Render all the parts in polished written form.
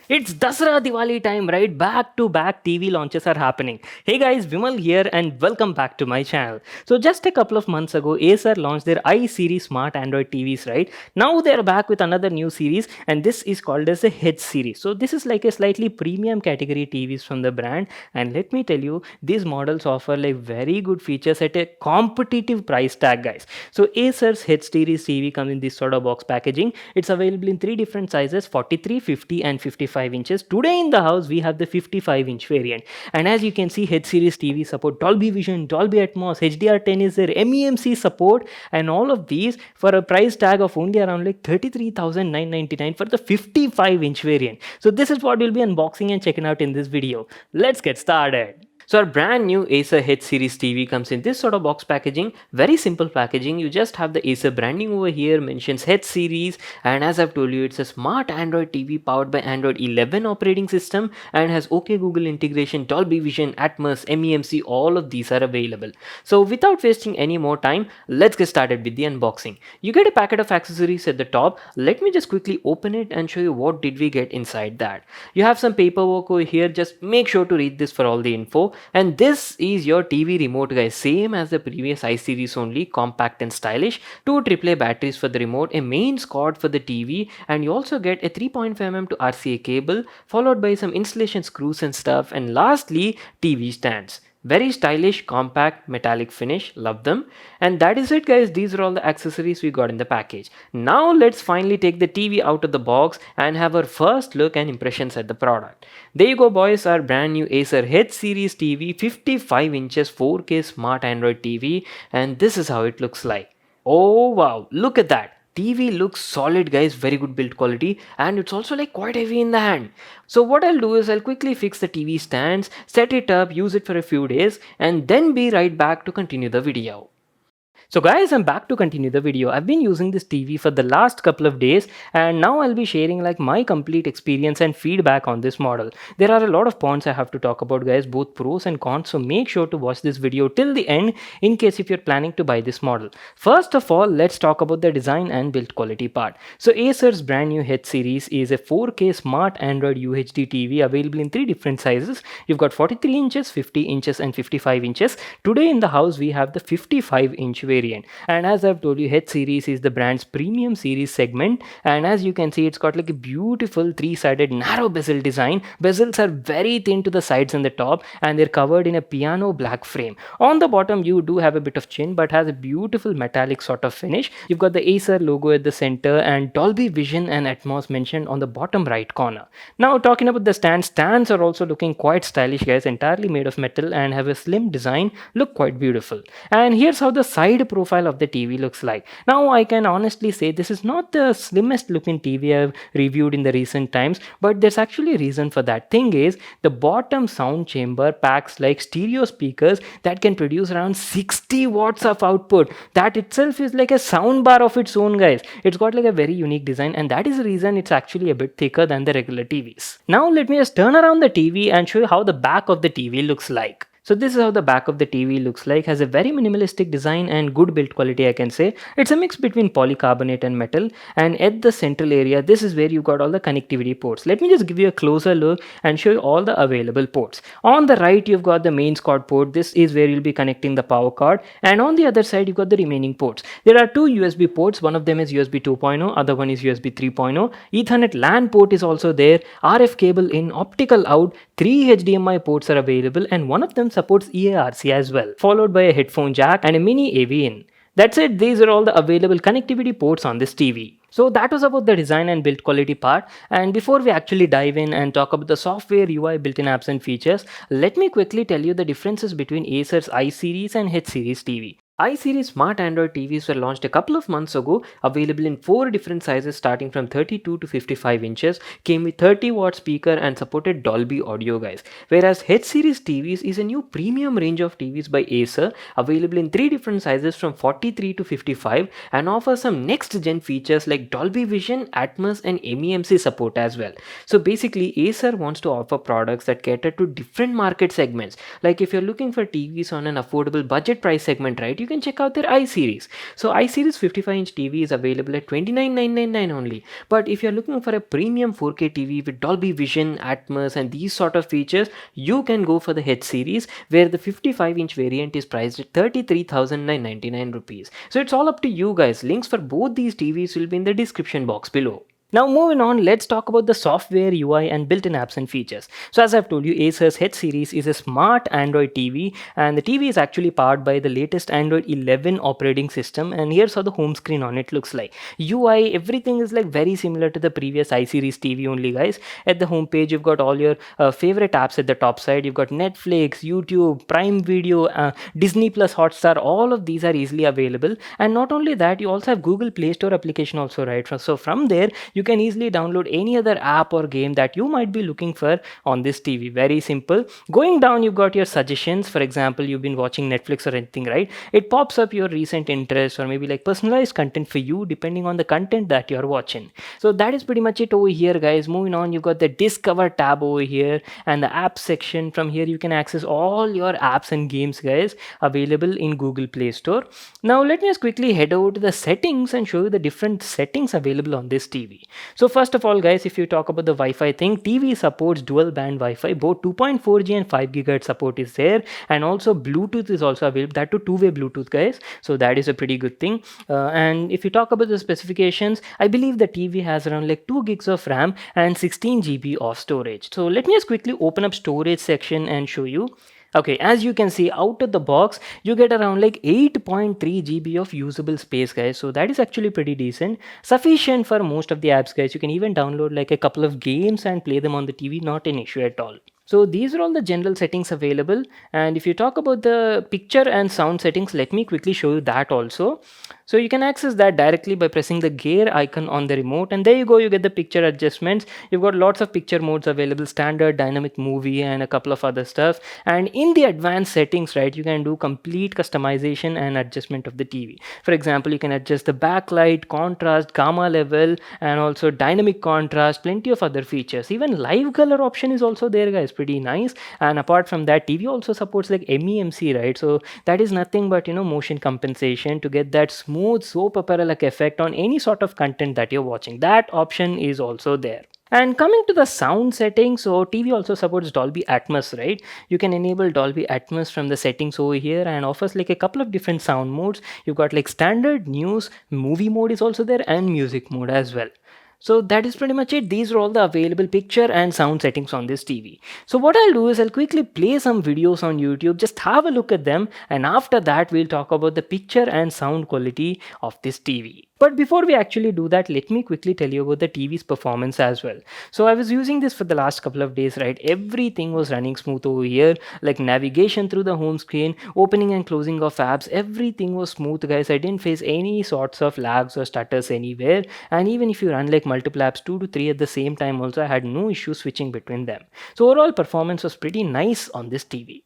It's Dasra Diwali time, right? Back to back TV launches are happening. Hey guys, Vimal here and welcome back to my channel. So just a couple of months ago, Acer launched their I Series smart Android TVs, right? Now they're back with another new series and this is called as the H Series. So this is like a slightly premium category TVs from the brand, and let me tell you, these models offer like very good features at a competitive price tag, guys. So Acer's H Series TV comes in this sort of box packaging. It's available in three different sizes: 43, 50 and 55 inches. Today in the house we have the 55-inch variant, and as you can see, H Series TV support Dolby Vision, Dolby Atmos, HDR10 is there, MEMC support, and all of these for a price tag of only around like 33,999 for the 55-inch variant. So this is what we'll be unboxing and checking out in this video. Let's get started. So our brand new Acer H Series TV comes in this sort of box packaging, very simple packaging. You just have the Acer branding over here, mentions H Series, and as I've told you, it's a smart Android TV powered by Android 11 operating system and has OK Google integration, Dolby Vision, Atmos, MEMC, all of these are available. So without wasting any more time, let's get started with the unboxing. You get a packet of accessories at the top. Let me just quickly open it and show you what did we get inside that. You have some paperwork over here, just make sure to read this for all the info. And this is your TV remote, guys, same as the previous I series, only compact and stylish. Two AAA batteries for the remote, a mains cord for the TV, and you also get a 3.5mm to RCA cable, followed by some installation screws and stuff, and lastly TV stands. Very stylish, compact, metallic finish. Love them. And that is it, guys. These are all the accessories we got in the package. Now let's finally take the TV out of the box and have our first look and impressions at the product. There you go, boys. Our brand new Acer H Series TV, 55 inches 4K smart Android TV. And this is how it looks like. Oh wow, look at that. TV looks solid, guys, very good build quality, and it's also like quite heavy in the hand. So what I'll do is I'll quickly fix the TV stands, set it up, use it for a few days, and then be right back to continue the video. So guys, I'm back to continue the video. I've been using this TV for the last couple of days, and now I'll be sharing like my complete experience and feedback on this model. There are a lot of points I have to talk about, guys, both pros and cons, so make sure to watch this video till the end in case if you're planning to buy this model. First of all, let's talk about the design and build quality part. So Acer's brand new H Series is a 4K smart Android UHD TV available in three different sizes. You've got 43 inches, 50 inches and 55 inches. Today in the house we have the 55-inch variant. And as I've told you, H Series is the brand's premium series segment, and as you can see, it's got like a beautiful three-sided narrow bezel design. Bezels are very thin to the sides and the top, and they're covered in a piano black frame. On the bottom you do have a bit of chin, but has a beautiful metallic sort of finish. You've got the Acer logo at the center and Dolby Vision and Atmos mentioned on the bottom right corner. Now talking about the stands are also looking quite stylish, guys, entirely made of metal and have a slim design, look quite beautiful. And here's how the side profile of the TV looks like. Now I can honestly say this is not the slimmest looking TV I've reviewed in the recent times, but there's actually a reason for that. Thing is, the bottom sound chamber packs like stereo speakers that can produce around 60 watts of output. That itself is like a sound bar of its own, guys. It's got like a very unique design, and that is the reason it's actually a bit thicker than the regular TVs. Now let me just turn around the TV and show you how the back of the TV looks like. So this is how the back of the TV looks like. Has a very minimalistic design and good build quality, I can say. It's a mix between polycarbonate and metal, and at the central area, this is where you got all the connectivity ports. Let me just give you a closer look and show you all the available ports. On the right, you've got the mains cord port. This is where you'll be connecting the power cord, and on the other side, you've got the remaining ports. There are two USB ports. One of them is USB 2.0, other one is USB 3.0. Ethernet LAN port is also there. RF cable in, optical out. Three HDMI ports are available, and one of them supports EARC as well, followed by a headphone jack and a mini AV in. That's it. These are all the available connectivity ports on this TV. So that was about the design and build quality part, and before we actually dive in and talk about the software, UI, built-in apps and features, let me quickly tell you the differences between Acer's I Series and H Series TV. I Series smart Android TVs were launched a couple of months ago, available in 4 different sizes starting from 32 to 55 inches, came with 30-watt speaker and supported Dolby audio, guys. Whereas H Series TVs is a new premium range of TVs by Acer, available in 3 different sizes from 43 to 55, and offers some next-gen features like Dolby Vision, Atmos and MEMC support as well. So basically, Acer wants to offer products that cater to different market segments. Like if you're looking for TVs on an affordable budget price segment, right, you can check out their I series. So I series 55-inch TV is available at 29,999 only. But if you're looking for a premium 4K TV with Dolby Vision, Atmos, and these sort of features, you can go for the H series, where the 55-inch variant is priced at 33,999 rupees. So it's all up to you guys. Links for both these TVs will be in the description box below. Now moving on, let's talk about the software, UI and built-in apps and features. So as I've told you, Acer's H series is a smart Android TV, and the TV is actually powered by the latest Android 11 operating system, and here's how the home screen on it looks like. UI, everything is like very similar to the previous I series TV only, guys. At the home page, you've got all your favorite apps at the top side. You've got Netflix, YouTube, Prime Video, Disney Plus, Hotstar. All of these are easily available, and not only that, you also have Google Play Store application also, right? So from there you can easily download any other app or game that you might be looking for on this TV. Very simple. Going down, you've got your suggestions. For example, you've been watching Netflix or anything, right? It pops up your recent interests or maybe like personalized content for you depending on the content that you're watching. So that is pretty much it over here, guys. Moving on, you've got the Discover tab over here and the app section. From here you can access all your apps and games, guys, available in Google Play Store. Now let me just quickly head over to the settings and show you the different settings available on this TV. So first of all, guys, if you talk about the Wi-Fi thing, TV supports dual band Wi-Fi. Both 2.4G and 5 GHz support is there, and also Bluetooth is also available. That to two-way Bluetooth, guys. So that is a pretty good thing. And if you talk about the specifications, I believe the TV has around like 2 gigs of RAM and 16 GB of storage. So let me just quickly open up storage section and show you. Okay, as you can see, out of the box you get around like 8.3 GB of usable space, guys. So that is actually pretty decent, sufficient for most of the apps, guys. You can even download like a couple of games and play them on the TV, not an issue at all. So these are all the general settings available, and if you talk about the picture and sound settings, let me quickly show you that also. So you can access that directly by pressing the gear icon on the remote, and there you go, you get the picture adjustments. You've got lots of picture modes available: standard, dynamic, movie, and a couple of other stuff. And in the advanced settings, right, you can do complete customization and adjustment of the TV. For example, you can adjust the backlight, contrast, gamma level, and also dynamic contrast, plenty of other features. Even live color option is also there, guys. Pretty nice. And apart from that, TV also supports like MEMC, right? So that is nothing but, you know, motion compensation to get that smooth soap opera like effect on any sort of content that you're watching. That option is also there. And coming to the sound settings, so TV also supports Dolby Atmos, right? You can enable Dolby Atmos from the settings over here, and offers like a couple of different sound modes. You've got like standard, news, movie mode is also there, and music mode as well. So that is pretty much it. These are all the available picture and sound settings on this TV. So what I'll do is I'll quickly play some videos on YouTube, just have a look at them, and after that we'll talk about the picture and sound quality of this TV. But before we actually do that, let me quickly tell you about the TV's performance as well. So I was using this for the last couple of days, right? Everything was running smooth over here, like navigation through the home screen, opening and closing of apps, everything was smooth, guys. I didn't face any sorts of lags or stutters anywhere. And even if you run like multiple apps, 2 to 3 at the same time also, I had no issue switching between them. So overall performance was pretty nice on this TV.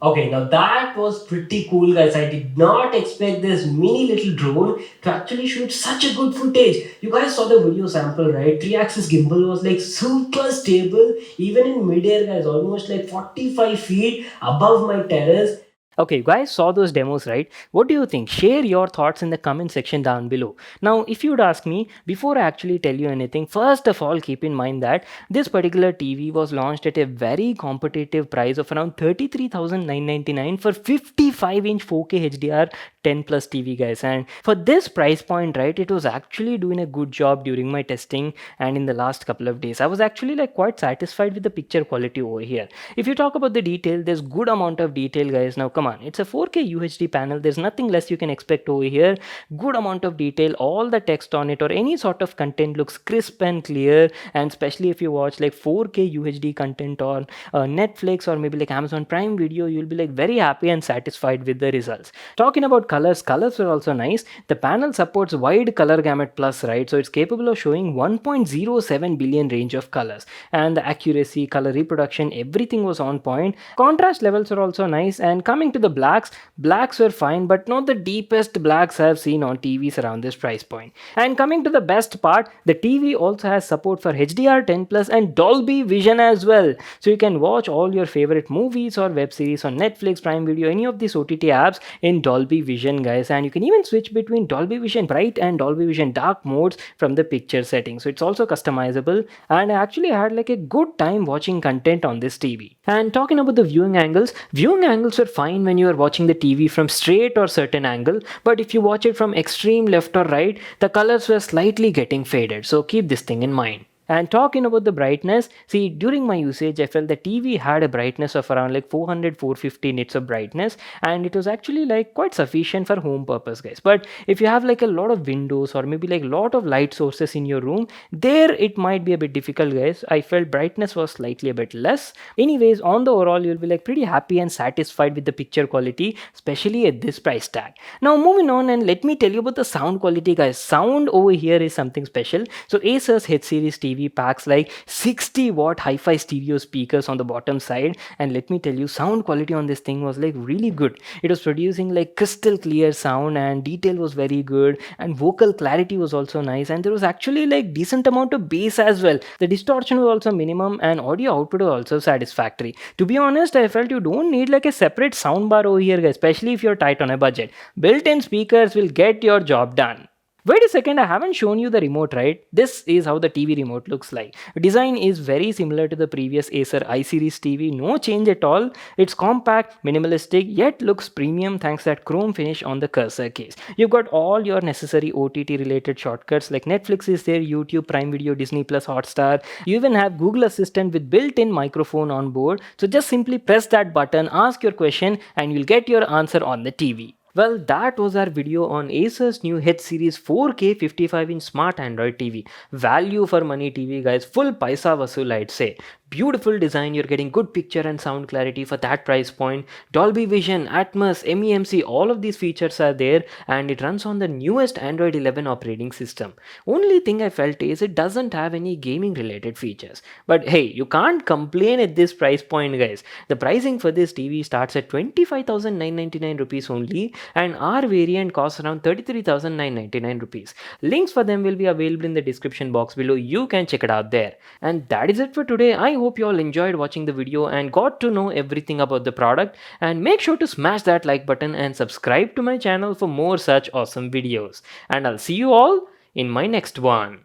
Okay, now that was pretty cool, guys. I did not expect this mini little drone to actually shoot such a good footage. You guys saw the video sample, right? 3-axis gimbal was like super stable, even in midair, guys, almost like 45 feet above my terrace. Okay, you guys saw those demos, right? What do you think? Share your thoughts in the comment section down below. Now, if you'd ask me, before I actually tell you anything, first of all, keep in mind that this particular TV was launched at a very competitive price of around 33,999 for 55-inch 4K HDR 10 plus TV, guys. And for this price point, right, it was actually doing a good job during my testing and in the last couple of days. I was actually like quite satisfied with the picture quality over here. If you talk about the detail, there's good amount of detail, guys. Now come on, it's a 4K UHD panel. There's nothing less you can expect over here. Good amount of detail, all the text on it or any sort of content looks crisp and clear. And especially if you watch like 4K UHD content on Netflix or maybe like Amazon Prime Video, you'll be like very happy and satisfied with the results. Talking about colors, colors are also nice. The panel supports wide color gamut plus, right? So it's capable of showing 1.07 billion range of colors, and the accuracy, color reproduction, everything was on point. Contrast levels are also nice. And coming to the blacks, blacks were fine, but not the deepest blacks I've seen on TVs around this price point. And coming to the best part, the TV also has support for HDR10 plus and Dolby Vision as well. So you can watch all your favorite movies or web series on Netflix, Prime Video, any of these OTT apps in Dolby Vision, guys. And you can even switch between Dolby Vision bright and Dolby Vision dark modes from the picture settings. So it's also customizable, and I actually had like a good time watching content on this TV. And talking about the viewing angles are fine when you are watching the TV from straight or certain angle, but if you watch it from extreme left or right, the colors were slightly getting faded. So keep this thing in mind. And talking about the brightness, see, during my usage, I felt the TV had a brightness of around like 400-450 nits of brightness, and it was actually like quite sufficient for home purpose, guys. But if you have like a lot of windows or maybe like a lot of light sources in your room, there it might be a bit difficult, guys. I felt brightness was slightly a bit less. Anyways, on the overall, you'll be like pretty happy and satisfied with the picture quality, especially at this price tag. Now moving on, and let me tell you about the sound quality, guys. Sound over here is something special. So Acer's H Series TV packs like 60-watt hi-fi stereo speakers on the bottom side, and let me tell you, sound quality on this thing was like really good. It was producing like crystal clear sound, and detail was very good, and vocal clarity was also nice, and there was actually like decent amount of bass as well. The distortion was also minimum, and audio output was also satisfactory. To be honest, I felt you don't need like a separate soundbar over here, guys, especially if you're tight on a budget. Built-in speakers will get your job done. Wait a second, I haven't shown you the remote, right? This is how the TV remote looks like. Design is very similar to the previous Acer H Series TV, no change at all. It's compact, minimalistic, yet looks premium thanks to that chrome finish on the cursor case. You've got all your necessary OTT related shortcuts like Netflix is there, YouTube, Prime Video, Disney Plus, Hotstar. You even have Google Assistant with built-in microphone on board. So just simply press that button, ask your question, and you'll get your answer on the TV. Well, that was our video on Acer's new H Series 4K 55-inch smart Android TV. Value for money TV, guys. Full Paisa Vasool, I'd say. Beautiful design, you're getting good picture and sound clarity for that price point. Dolby Vision, Atmos, MEMC, all of these features are there, and it runs on the newest Android 11 operating system. Only thing I felt is it doesn't have any gaming related features. But hey, you can't complain at this price point, guys. The pricing for this TV starts at 25,999 rupees only, and our variant costs around 33,999 rupees. Links for them will be available in the description box below. You can check it out there. And that is it for today. I hope you all enjoyed watching the video and got to know everything about the product, and make sure to smash that like button and subscribe to my channel for more such awesome videos. And I'll see you all in my next one.